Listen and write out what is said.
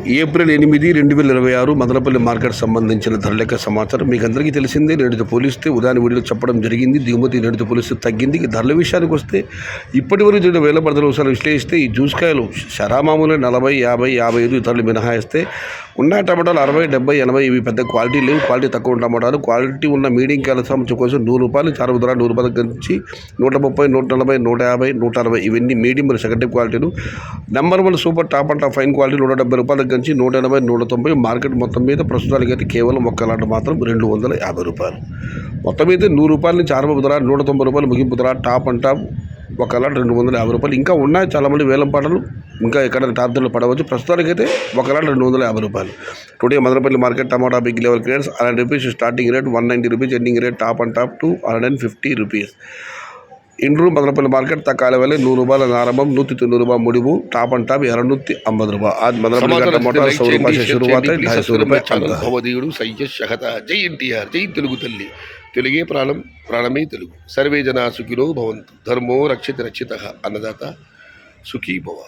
April 8, 2026 Madanapalle market సంబంధించిన ధరలెక్క సమాచారం మీకు అందరికీ తెలిసిందే. నేటితో పోలిస్తే ఉదయం వీడియోలో చెప్పడం జరిగింది. దిగుమతి నేటితో పోలిస్తే తగ్గింది. ధరల విషయానికి వస్తే ఇప్పటి వరకు జరిగిన వేల పడతల విషయాలు విశ్లేషిస్తే ఈ జ్యూస్కాయలు శరామామూలు 40, 50, 55 ఇతరులు మినహాయిస్తే ఉన్న టమాటాలు 60, 70, 80 ఇవి పెద్ద క్వాలిటీ లేవు. క్వాలిటీ తక్కువ ఉన్న టమాటాలు, క్వాలిటీ ఉన్న మీడియం కాయల సంబంధించి కోసం ₹100 చారు ధర ₹100 నుంచి 130, 140, 150, 160 ఇవన్నీ మీడియం మరియు సెకండ్ క్వాలిటీలు. Number 1 super top and top fine quality ₹170 నుంచి 180, 190. మార్కెట్ మొత్తం మీద ప్రస్తుతానికి అయితే కేవలం ఒక్క లాట్ మాత్రం ₹250. మొత్తం మీద ₹100 నుంచి ఆరంభ ధర ₹190 ముగింపు ధర. టాప్ అండ్ టాప్ ఒక లాట్ ₹250. ఇంకా ఉన్నాయి చాలామంది వేలం పాటలు, ఇంకా ఎక్కడైనా టాప్ ధరలు పడవచ్చు. ప్రస్తుతానికైతే ఒక lot ₹250. Today Madanapalle market tomato big level crates ₹100 starting rate, ₹190 ending rate. Top and top ₹250. ఇండ్రు మదనపల్లి మార్కెट तकाले वाले ₹100 आरंभम ₹190 मुड़िबू टॉप एंड टॉप ₹250. आज मदनपल्ली का टमाटर ₹100 से शुरुआत है, ₹250 భవదీయుడు సయ్యశహత. జై ఎన్టీఆర్, జై తెలుగు తల్లి, తెలుగే ప్రాణం, ప్రాణమే తెలుగు. సర్వే జనా సుఖినో భవంతు. ధర్మో రక్షిత రక్షితః. అన్నదాత సుఖీ భవ.